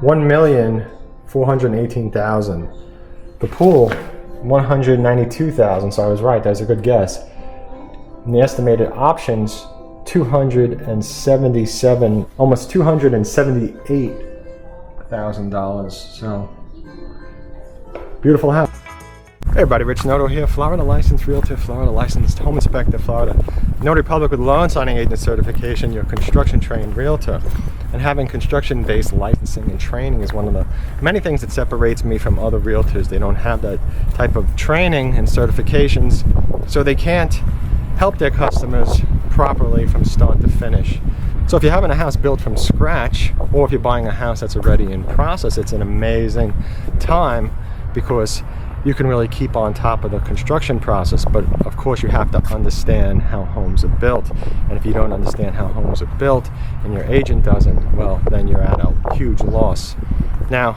$1,418,000. The pool, $192,000. So I was right. That was a good guess. And the estimated options, $277, almost $278,000. So beautiful house. Hey everybody, Rich Noto here, Florida licensed realtor, Florida licensed home inspector, Florida notary public with loan signing agent certification, your construction trained realtor. And having construction-based licensing and training is one of the many things that separates me from other realtors. They don't have that type of training and certifications, so they can't help their customers properly from start to finish. So if you're having a house built from scratch, or if you're buying a house that's already in process, it's an amazing time because you can really keep on top of the construction process. But of course you have to understand how homes are built. And if you don't understand how homes are built and your agent doesn't, well, then you're at a huge loss. Now,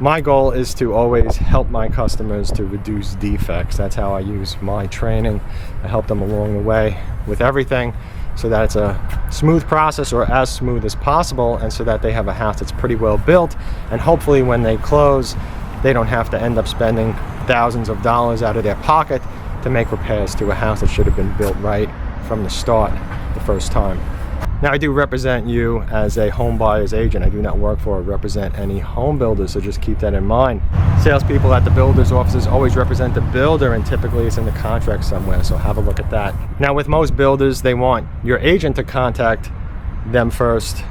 my goal is to always help my customers to reduce defects. That's how I use my training. I help them along the way with everything so that it's a smooth process, or as smooth as possible, and so that they have a house that's pretty well built, and hopefully when they close, they don't have to end up spending thousands of dollars out of their pocket to make repairs to a house that should have been built right from the start the first time. Now, I do represent you as a home buyer's agent. I do not work for or represent any home builders, so just keep that in mind. Salespeople at the builder's offices always represent the builder, and typically it's in the contract somewhere, so have a look at that. Now, with most builders, they want your agent to contact them first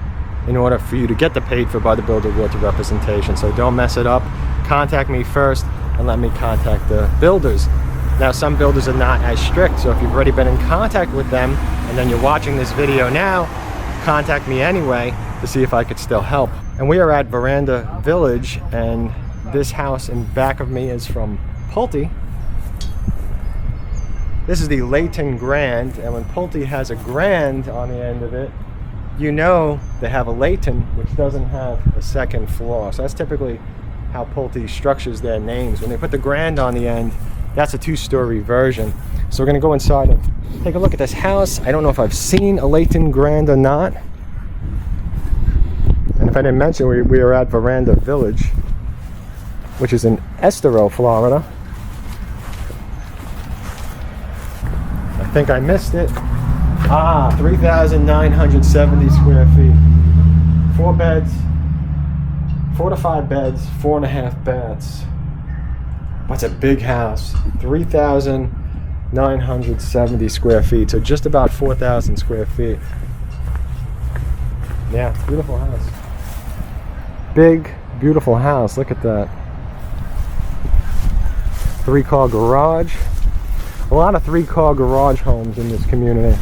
in order for you to get the paid for by the builder realtor representation. So don't mess it up. Contact me first and let me contact the builders. Now, some builders are not as strict, so if you've already been in contact with them and then you're watching this video now, contact me anyway to see if I could still help. And we are at Veranda Village, and this house in back of me is from Pulte. This is the Layton Grande, and when Pulte has a Grand on the end of it, you know they have a Layton, which doesn't have a second floor. So that's typically how Pulte structures their names. When they put the Grand on the end, that's a two-story version. So we're gonna go inside and take a look at this house. I don't know if I've seen a Layton Grande or not. And if I didn't mention, we are at Veranda Village, which is in Estero, Florida. I think I missed it. 3,970 square feet. 4 beds, 4 to 5 beds, 4.5 baths. That's a big house. 3,970 square feet, so just about 4,000 square feet. Yeah, it's a beautiful house. Big, beautiful house. Look at that. 3-car garage. A lot of 3-car garage homes in this community.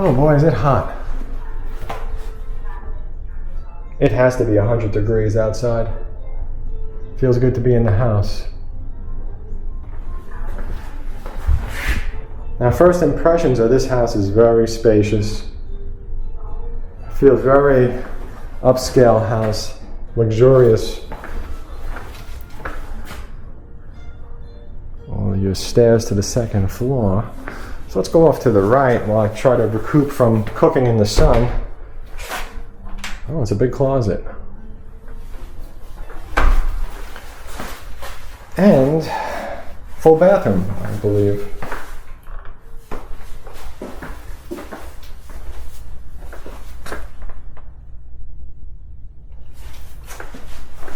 Oh boy, is it hot. It has to be 100 degrees outside. Feels good to be in the house. Now, first impressions of this house is very spacious. Feels very upscale house, luxurious. Oh, your stairs to the second floor. So let's go off to the right while I try to recoup from cooking in the sun. Oh, it's a big closet. And full bathroom, I believe.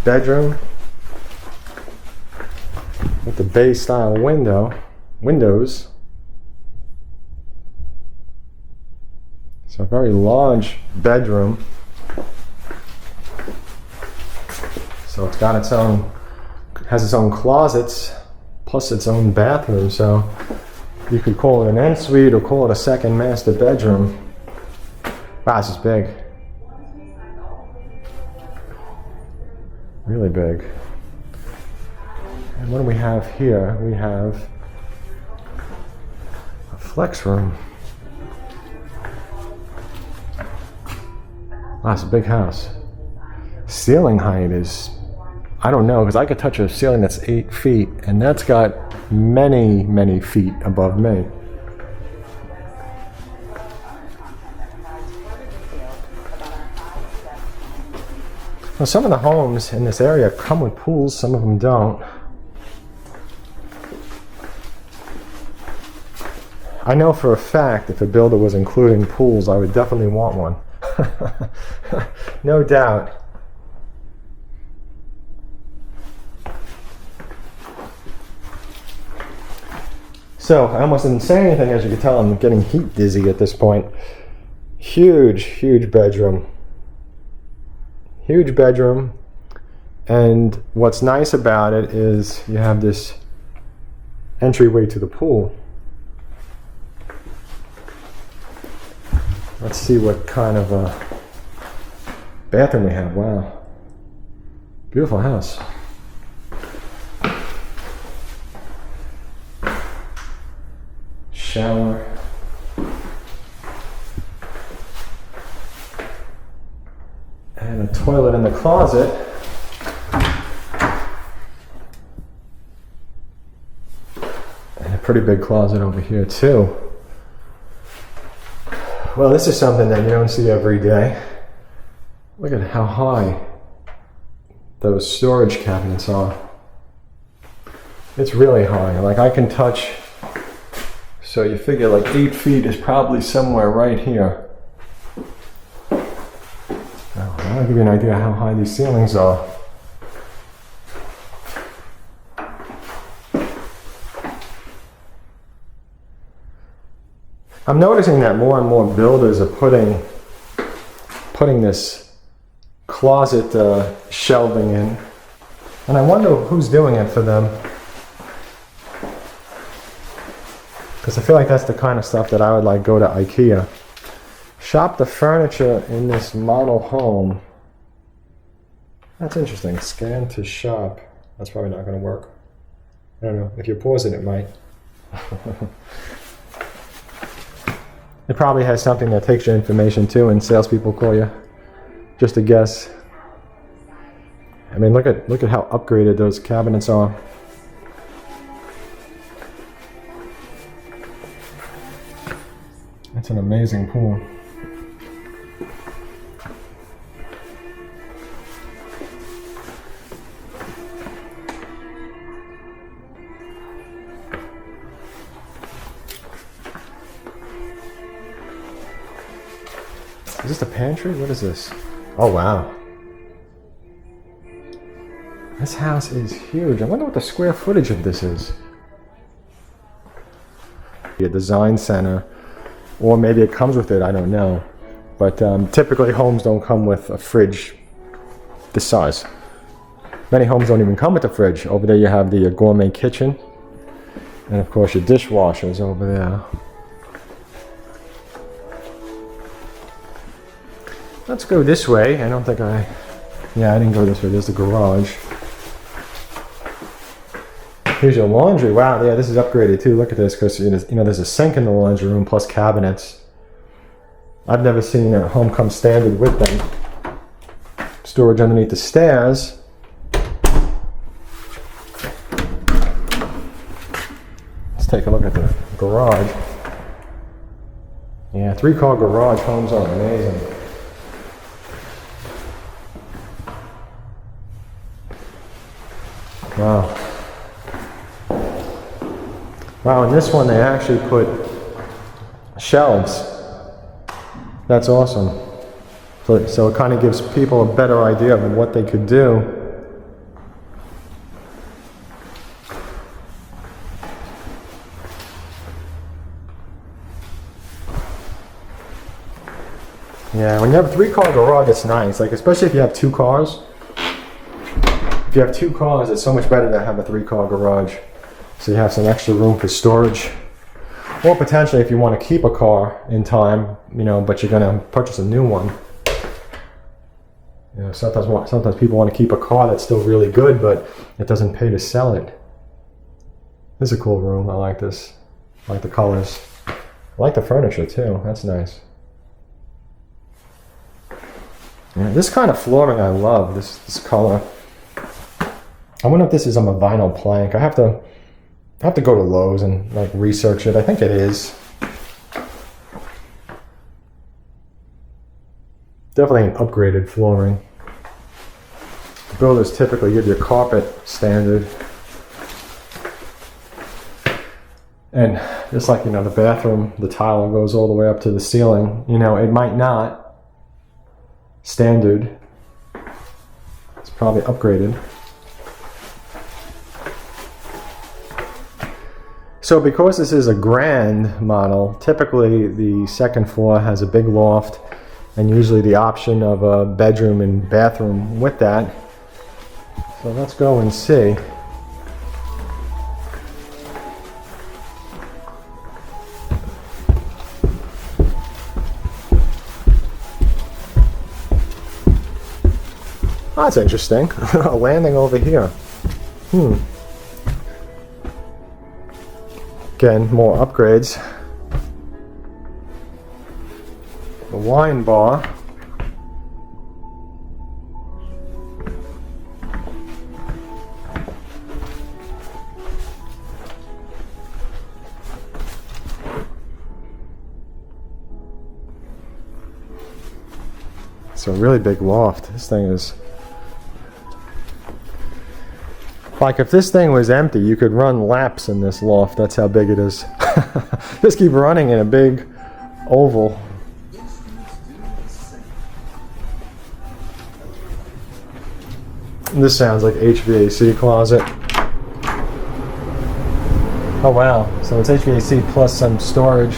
Bedroom with the bay style windows. So a very large bedroom. So it's got has its own closets, plus its own bathroom. So you could call it an ensuite or call it a second master bedroom. Wow, this is big. Really big. And what do we have here? We have a flex room. Wow, it's a big house. ceiling height is, I don't know, because I could touch a ceiling that's 8 feet, and that's got many, many feet above me. Well, some of the homes in this area come with pools, some of them don't. I know for a fact if a builder was including pools, I would definitely want one. No doubt. So, I almost didn't say anything. As you can tell, I'm getting heat dizzy at this point. Huge, huge bedroom. Huge bedroom. And what's nice about it is you have this entryway to the pool. Let's see what kind of a bathroom we have. Wow. Beautiful house. Shower. And a toilet in the closet. And a pretty big closet over here too. Well, this is something that you don't see every day. Look at how high those storage cabinets are. It's really high. Like I can touch, so you figure like 8 feet is probably somewhere right here. Now, I'll give you an idea how high these ceilings are. I'm noticing that more and more builders are putting this closet shelving in, and I wonder who's doing it for them, because I feel like that's the kind of stuff that I would like go to IKEA. Shop the furniture in this model home. That's interesting. Scan to shop. That's probably not going to work. I don't know. If you pause it, it might. It probably has something that takes your information too, and salespeople call you. Just a guess. I mean, look at how upgraded those cabinets are. It's an amazing pool. Is this the pantry? What is this? Oh, wow. This house is huge. I wonder what the square footage of this is. A design center, or maybe it comes with it, I don't know. But typically homes don't come with a fridge this size. Many homes don't even come with a fridge. Over there you have the gourmet kitchen. And of course your dishwasher is over there. Let's go this way. I don't think I didn't go this way. There's the garage. Here's your laundry. Wow, yeah, this is upgraded too. Look at this, because there's a sink in the laundry room plus cabinets. I've never seen a home come standard with them. Storage underneath the stairs. Let's take a look at the garage. Yeah, 3-car garage homes are amazing. Wow. Wow, in this one they actually put shelves. That's awesome. So it kind of gives people a better idea of what they could do. Yeah, when you have a 3-car garage, it's nice. Like, especially if you have 2 cars. If you have 2 cars, it's so much better to have a 3-car garage. So you have some extra room for storage. Or potentially if you want to keep a car in time, but you're going to purchase a new one. Sometimes people want to keep a car that's still really good, but it doesn't pay to sell it. This is a cool room. I like this. I like the colors. I like the furniture too. That's nice. Yeah, this kind of flooring I love, this color. I wonder if this is on a vinyl plank. I have to go to Lowe's and like research it. I think it is. Definitely an upgraded flooring. Builders typically give you carpet standard. And just like, you know, the bathroom, the tile goes all the way up to the ceiling. You know, it might not. Standard. It's probably upgraded. So because this is a grand model, typically the second floor has a big loft and usually the option of a bedroom and bathroom with that. So let's go and see. Oh, that's interesting. A landing over here. Again, more upgrades. The wine bar. It's a really big loft. This thing is... Like if this thing was empty, you could run laps in this loft. That's how big it is. Just keep running in a big oval. This sounds like HVAC closet. Oh wow, so it's HVAC plus some storage.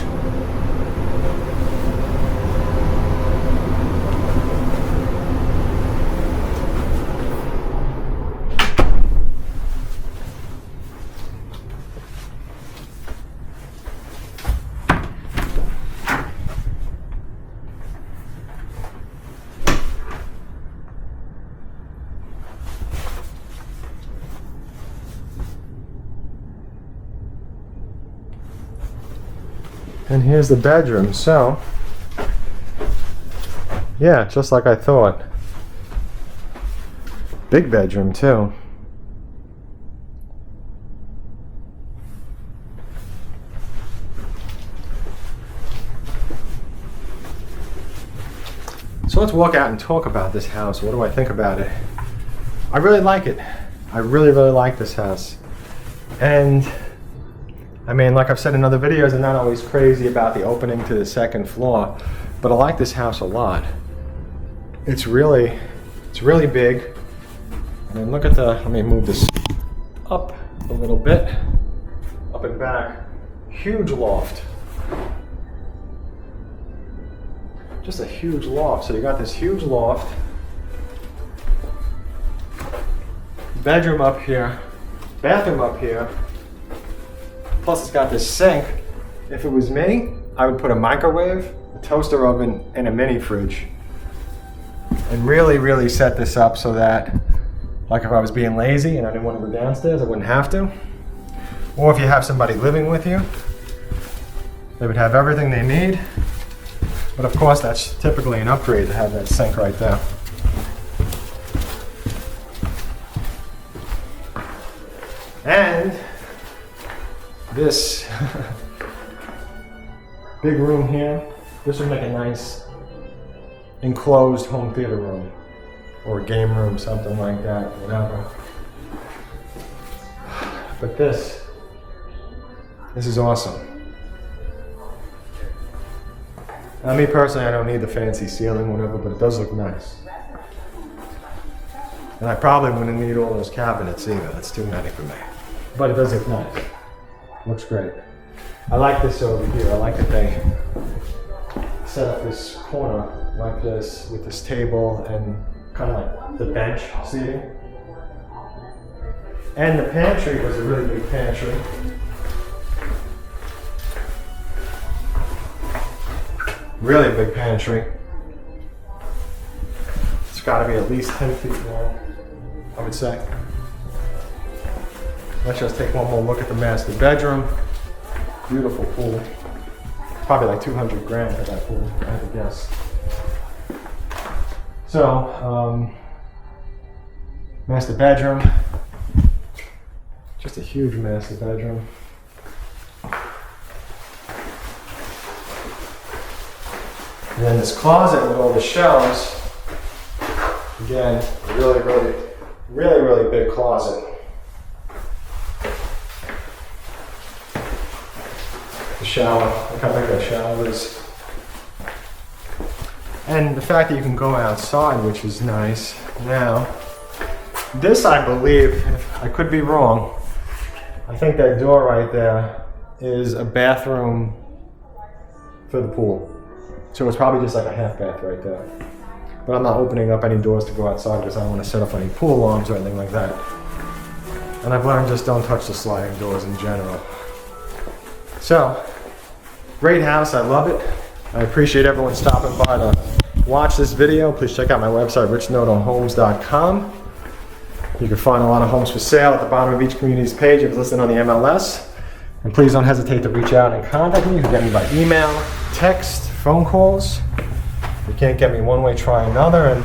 And here's the bedroom. So, yeah, just like I thought. Big bedroom too. So let's walk out and talk about this house. What do I think about it? I really like it. I really, really like this house. And I mean, like I've said in other videos, I'm not always crazy about the opening to the second floor, but I like this house a lot. It's really big. And then look at the, let me move this up a little bit, up and back. Huge loft. Just a huge loft. So you got this huge loft. Bedroom up here, bathroom up here. Plus it's got this sink. If it was me, I would put a microwave, a toaster oven, and a mini fridge. And really, really set this up so that, like if I was being lazy and I didn't want to go downstairs, I wouldn't have to. Or if you have somebody living with you, they would have everything they need. But of course, that's typically an upgrade to have that sink right there. And this big room here, this would make a nice enclosed home theater room or a game room, something like that, whatever. But this is awesome. Now, me personally, I don't need the fancy ceiling, whatever, but it does look nice. And I probably wouldn't need all those cabinets either. That's too many for me. But it does look nice. Looks great. I like this over here. I like that they set up this corner like this with this table and kind of like the bench seating. And the pantry was a really big pantry. Really big pantry. It's got to be at least 10 feet long, I would say. Let's just take one more look at the master bedroom. Beautiful pool. Probably like 200 grand for that pool, I have to guess. So, master bedroom. Just a huge master bedroom. And then this closet with all the shelves. Again, really big closet. The shower, look how big that shower is. And the fact that you can go outside, which is nice. Now, this I believe, I could be wrong, I think that door right there is a bathroom for the pool. So it's probably just like a half bath right there. But I'm not opening up any doors to go outside because I don't want to set up any pool alarms or anything like that. And I've learned just don't touch the sliding doors in general. So, great house, I love it. I appreciate everyone stopping by to watch this video. Please check out my website, richnotohomes.com. You can find a lot of homes for sale at the bottom of each community's page if it's listed on the MLS. And please don't hesitate to reach out and contact me. You can get me by email, text, phone calls. You can't get me one way, try another. And